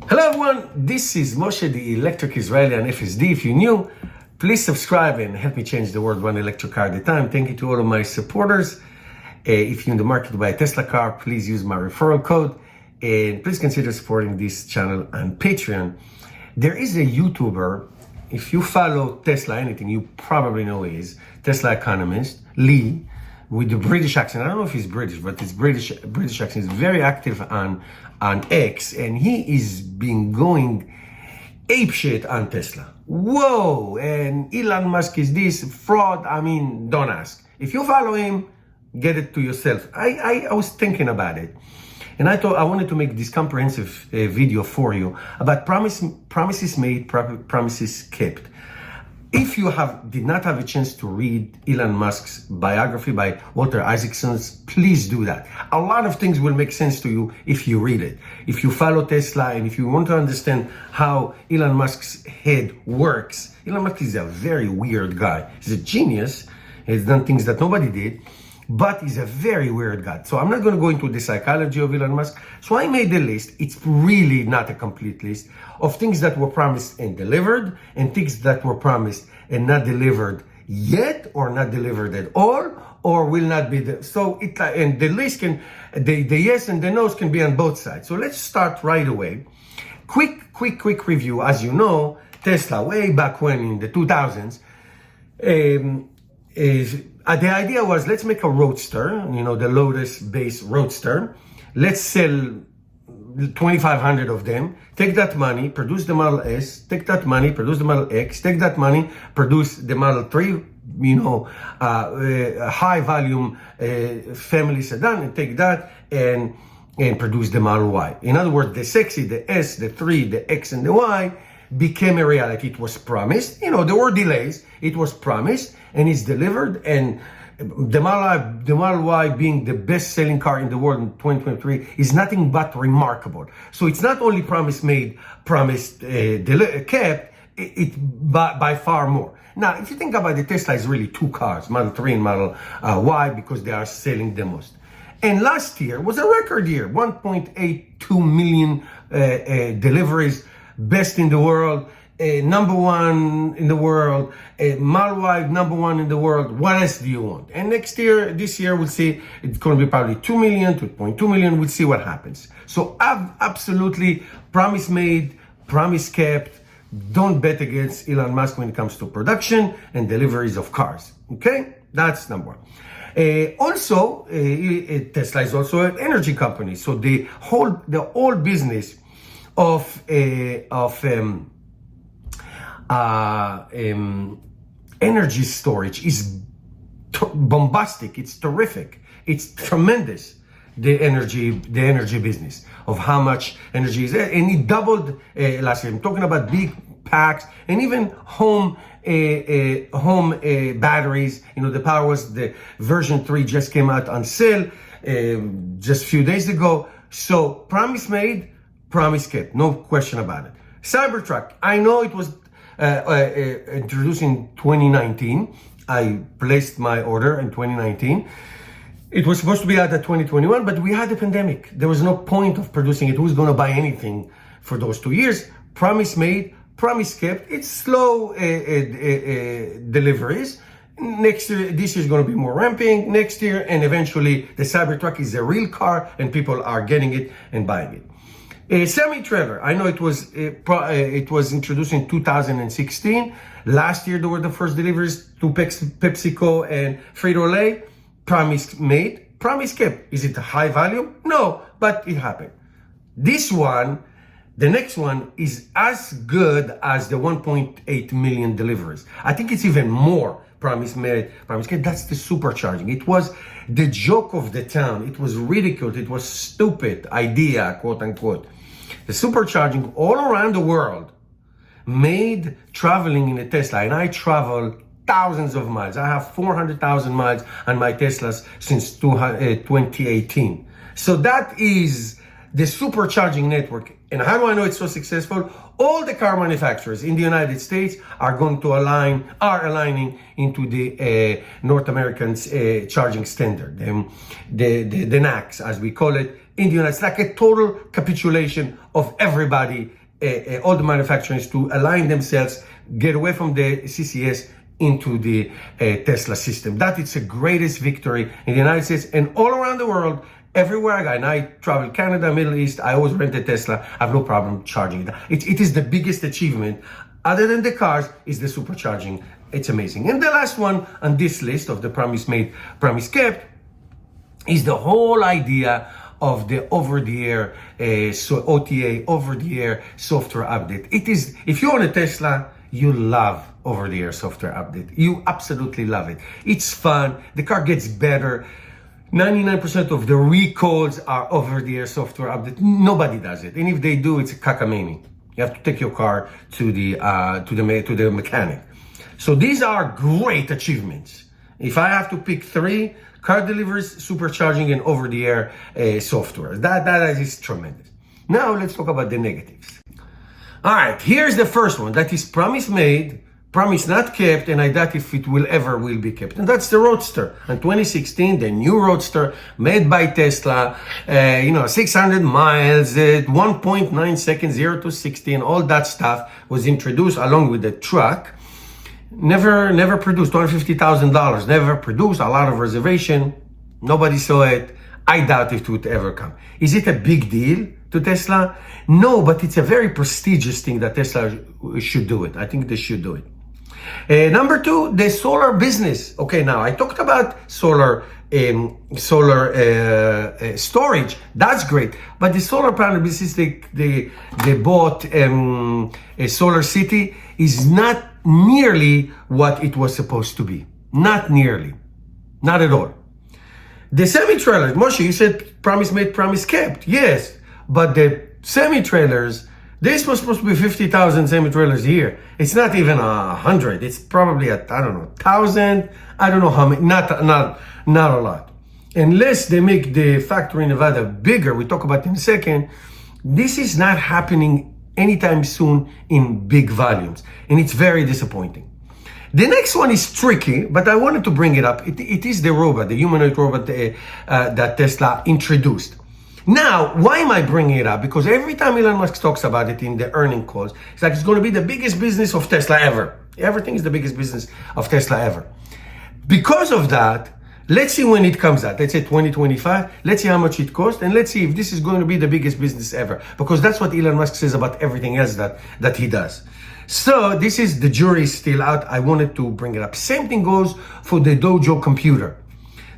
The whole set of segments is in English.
Hello everyone, this is Moshe, the Electric Israeli and FSD. If you're new, please subscribe and help me change the world one electric car at a time. Thank you to all of my supporters. If you're in the market to buy a Tesla car, please use my referral code. And please consider supporting this channel on Patreon. There is a YouTuber, if you follow Tesla anything, you probably know he is, Tesla economist, Lee, with the British accent. I don't know if he's British, but his British accent is very active on X, and he is been going apeshit on Tesla. Whoa! And Elon Musk is this fraud. I mean, don't ask. If you follow him, get it to yourself. I was thinking about it, and I thought I wanted to make this comprehensive video for you about promises made, promises kept. If you did not have a chance to read Elon Musk's biography by Walter Isaacson, please do that. A lot of things will make sense to you if you read it. If you follow Tesla and if you want to understand how Elon Musk's head works, Elon Musk is a very weird guy. He's a genius. He's done things that nobody did, but he's a very weird guy. So I'm not going to go into the psychology of Elon Musk. So I made a list. It's really not a complete list of things that were promised and delivered, and things that were promised and not delivered yet, or not delivered at all, or will not be. And the list can, the yes and the no's can be on both sides. So let's start right away. Quick review. As you know, Tesla, way back when in the 2000s, the idea was, let's make a roadster, the Lotus-based roadster. Let's sell 2,500 of them. Take that money, produce the Model S. Take that money, produce the Model X. Take that money, produce the Model 3, high volume family sedan, and take that and produce the Model Y. In other words, the sexy, the S, the 3, the X, and the Y became a reality. It was promised. There were delays. It was promised and it's delivered. And the Model Y being the best-selling car in the world in 2023 is nothing but remarkable. So it's not only promise made, promised, kept, it by far more. Now, if you think about it, Tesla is really two cars, Model 3 and Model Y, because they are selling the most. And last year was a record year, 1.82 million deliveries, best in the world, number one in the world, Model Y number one in the world. What else do you want? And this year, we'll see, it's going to be probably 2 million, 2.2 million. We'll see what happens. So absolutely promise made, promise kept. Don't bet against Elon Musk when it comes to production and deliveries of cars. Okay? That's number one. Also, Tesla is also an energy company. So the whole business of energy storage is bombastic. It's terrific. It's tremendous. The energy business of how much energy is there, and it doubled last year. I'm talking about big packs and even home batteries. The the version 3 just came out on sale just a few days ago. So promise made, promise kept, no question about it. Cybertruck, I know it was introduced in 2019. I placed my order in 2019. It was supposed to be out at 2021, but we had a pandemic. There was no point of producing it. Who's going to buy anything for those 2 years? Promise made, promise kept. It's slow deliveries. This year is going to be more ramping next year, and eventually the Cybertruck is a real car and people are getting it and buying it. A semi-trailer, I know it was introduced in 2016. Last year there were the first deliveries to PepsiCo and Frito-Lay. Promise made, promise kept. Is it a high volume? No, but it happened. This one, the next one, is as good as the 1.8 million deliveries. I think it's even more. Promise made, promise kept. That's the supercharging. It was the joke of the town. It was ridiculed. It was stupid idea, quote unquote. The supercharging all around the world made traveling in a Tesla, and I travel thousands of miles. I have 400,000 miles on my Teslas since 2018. So that is the supercharging network. And how do I know it's so successful? All the car manufacturers in the United States are aligning into the North American charging standard, the NACS, as we call it, in the United States. Like a total capitulation of everybody, all the manufacturers, to align themselves, get away from the CCS into the Tesla system. That is the greatest victory in the United States and all around the world. Everywhere I go, and I travel Canada, Middle East, I always rent a Tesla. I have no problem charging it. It is the biggest achievement, other than the cars, is the supercharging. It's amazing. And the last one on this list of the promise made, promise kept, is the whole idea of the over-the-air, so OTA, over-the-air software update. It is, if you own a Tesla, you love over-the-air software update. You absolutely love it. It's fun. The car gets better. 99% of the recalls are over-the-air software update. Nobody does it, and if they do, it's a cockamamie. You have to take your car to the mechanic. So these are great achievements. If I have to pick three: car deliveries, supercharging, and over-the-air software. That is tremendous. Now let's talk about the negatives. All right, here's the first one. That is promise made, promise not kept, and I doubt if it will ever be kept. And that's the Roadster. In 2016, the new Roadster made by Tesla, 600 miles, 1.9 seconds, 0 to 60, and all that stuff was introduced along with the truck. Never produced, $250,000. Never produced, a lot of reservation. Nobody saw it. I doubt it would ever come. Is it a big deal to Tesla? No, but it's a very prestigious thing that Tesla should do it. I think they should do it. Number two, the solar business. Okay, now I talked about solar storage. That's great, but the solar panel business they bought a Solar City is not nearly what it was supposed to be. Not nearly, not at all. The semi-trailers, Moshe, you said promise made, promise kept. Yes, but the semi-trailers, they're supposed to be 50,000 semi-trailers a year. It's not even 100. It's probably 1,000. I don't know how many. Not a lot. Unless they make the factory in Nevada bigger, we talk about it in a second. This is not happening anytime soon in big volumes, and it's very disappointing. The next one is tricky, but I wanted to bring it up. It is the robot, the humanoid robot that Tesla introduced. Now, why am I bringing it up? Because every time Elon Musk talks about it in the earning calls, it's like it's going to be the biggest business of Tesla ever. Everything is the biggest business of Tesla ever. Because of that, let's see when it comes out. Let's say 2025. Let's see how much it costs, and let's see if this is going to be the biggest business ever. Because that's what Elon Musk says about everything else that he does. So this is, the jury is still out. I wanted to bring it up. Same thing goes for the Dojo computer.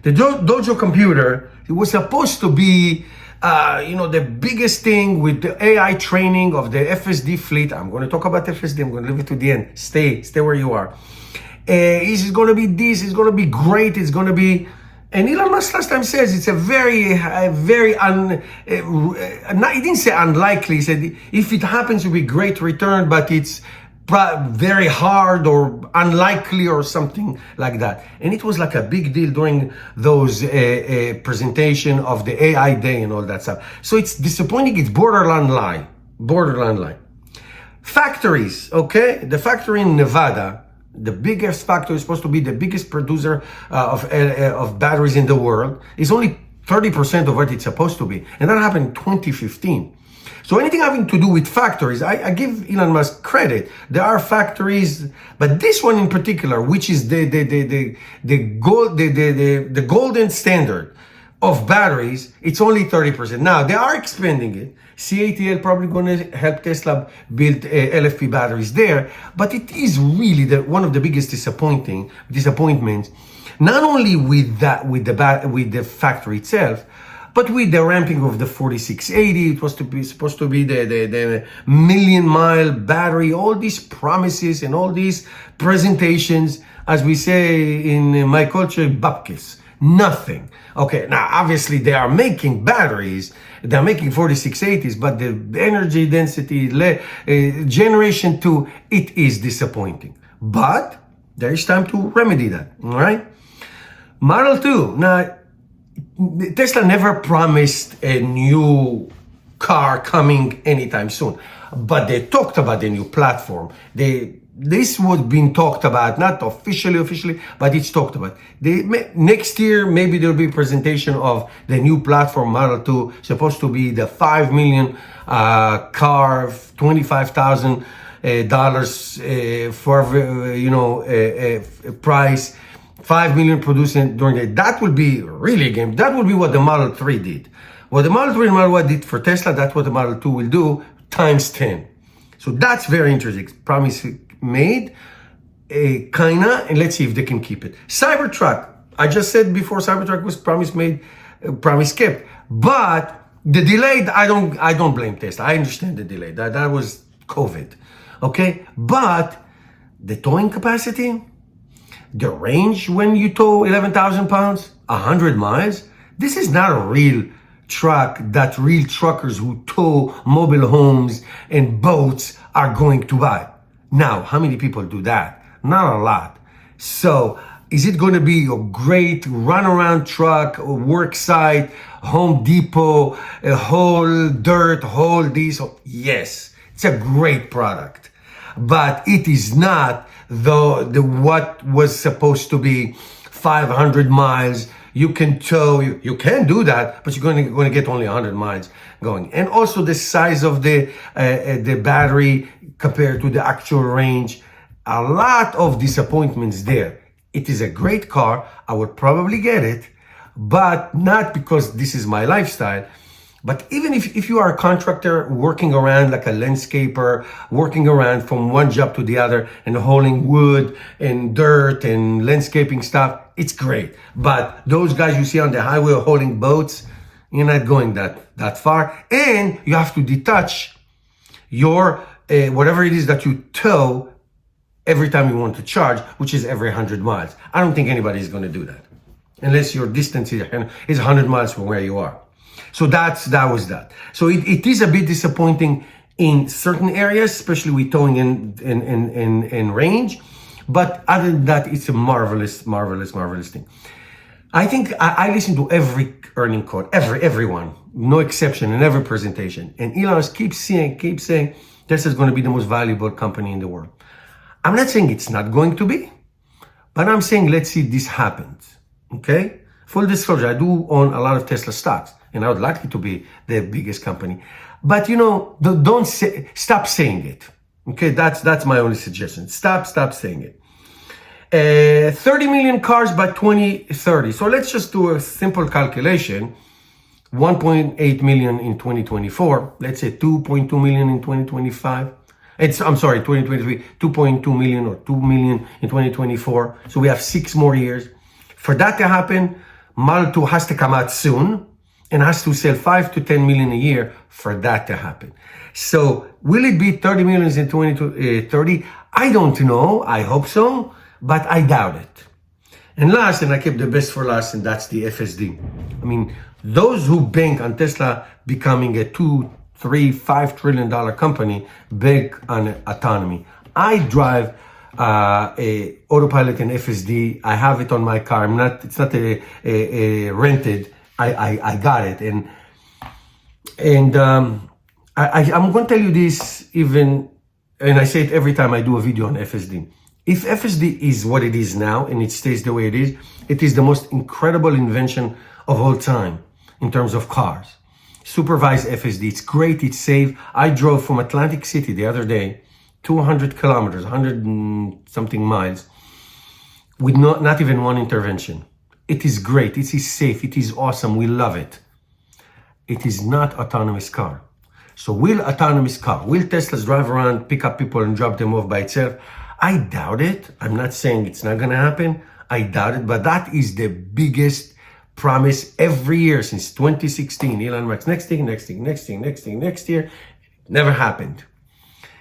The Dojo computer, it was supposed to be the biggest thing with the AI training of the FSD fleet. I'm going to talk about FSD. I'm going to leave it to the end. Stay where you are. It's going to be this. It's going to be great. It's going to be. And Elon Musk last time says it's a very, he didn't say unlikely. He said if it happens, it will be great return, but it's very hard or unlikely or something like that. And it was like a big deal during those presentation of the AI day and all that stuff. So it's disappointing. It's borderline lie. Factories, okay? The factory in Nevada, the biggest factory, is supposed to be the biggest producer of batteries in the world, is only 30% of what it's supposed to be. And that happened in 2015. So anything having to do with factories, I give Elon Musk credit. There are factories, but this one in particular, which is the golden standard of batteries, it's only 30%. Now they are expanding it. CATL probably going to help Tesla build LFP batteries there, but it is really one of the biggest disappointments. Not only with the factory itself, but with the ramping of the 4680. It was supposed to be the million-mile battery. All these promises and all these presentations, as we say in my culture, babkes. Nothing. Okay, now obviously they are making batteries, they're making 4680s, but the energy density, generation 2, it is disappointing. But there is time to remedy that, all right? Model 2. Now, Tesla never promised a new car coming anytime soon. But they talked about the new platform. This was being talked about, not officially, but it's talked about. Next year, maybe there'll be a presentation of the new platform Model 2, supposed to be the 5 million car, $25,000 for price, 5 million produced during the day. That will be really a game. That will be what the Model 3 did. What the Model 3 and Model Y did for Tesla, that's what the Model 2 will do times 10. So that's very interesting. Promise made, kinda, and let's see if they can keep it. Cybertruck, I just said before, Cybertruck was promise made, promise kept. But the delay, I don't blame Tesla. I understand the delay. That was COVID, okay? But the towing capacity, the range when you tow 11,000 pounds, 100 miles, this is not a real truck that real truckers who tow mobile homes and boats are going to buy. Now, how many people do that? Not a lot. So, is it going to be a great runaround truck, work site, Home Depot, a whole dirt, whole diesel? Yes, it's a great product. But it is not the what was supposed to be 500 miles. You can tow, you can do that, but you're going to get only 100 miles going. And also the size of the battery compared to the actual range, a lot of disappointments there. It is a great car. I would probably get it, but not because this is my lifestyle. But even if you are a contractor working around like a landscaper, working around from one job to the other and hauling wood and dirt and landscaping stuff, it's great. But those guys you see on the highway hauling boats, you're not going that far. And you have to detach your, whatever it is that you tow every time you want to charge, which is every 100 miles. I don't think anybody is going to do that unless your distance is 100 miles from where you are. So that was that. So it is a bit disappointing in certain areas, especially with towing in range. But other than that, it's a marvelous thing. I think I listen to every earning call, everyone, no exception, in every presentation. And Elon Musk keeps saying Tesla is going to be the most valuable company in the world. I'm not saying it's not going to be, but I'm saying let's see this happens. Okay? Full disclosure, I do own a lot of Tesla stocks, and I would like it to be the biggest company. But stop saying it. Okay, that's my only suggestion. Stop saying it. 30 million cars by 2030. So let's just do a simple calculation. 1.8 million in 2024. Let's say 2.2 million in 2025. 2023, 2.2 million or 2 million in 2024. So we have 6 more years. For that to happen, Model 2 has to come out soon and has to sell 5 to 10 million a year for that to happen. So will it be 30 million in 2030? I don't know. I hope so, but I doubt it. And last, and I kept the best for last, and that's the FSD. I mean, those who bank on Tesla becoming a $2, $3, $5 trillion company bank on autonomy. I drive a autopilot and FSD. I have it on my car. It's not a rented. I got it. And I'm going to tell you this even, and I say it every time I do a video on FSD. If FSD is what it is now and it stays the way it is the most incredible invention of all time in terms of cars. Supervised FSD, it's great, it's safe. I drove from Atlantic City the other day, 200 kilometers, 100 and something miles, with not even one intervention. It is great, it is safe, it is awesome, we love it. It is not autonomous car. So will Teslas drive around, pick up people and drop them off by itself? I doubt it. I'm not saying it's not going to happen. I doubt it, but that is the biggest promise every year since 2016. Elon Musk, next year. Never happened.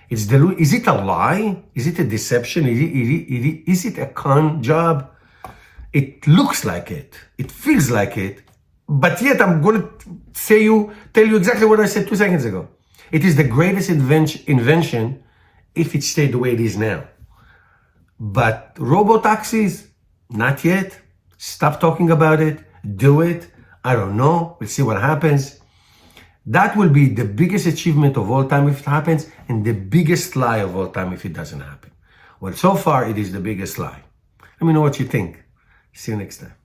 Is it a lie? Is it a deception? Is it a con job? It looks like it. It feels like it. But yet I'm going to tell you exactly what I said 2 seconds ago. It is the greatest invention if it stayed the way it is now. But robo-taxis, not yet. Stop talking about it. Do it. I don't know. We'll see what happens. That will be the biggest achievement of all time if it happens, and the biggest lie of all time if it doesn't happen. Well, so far it is the biggest lie. Let me know what you think. See you next time.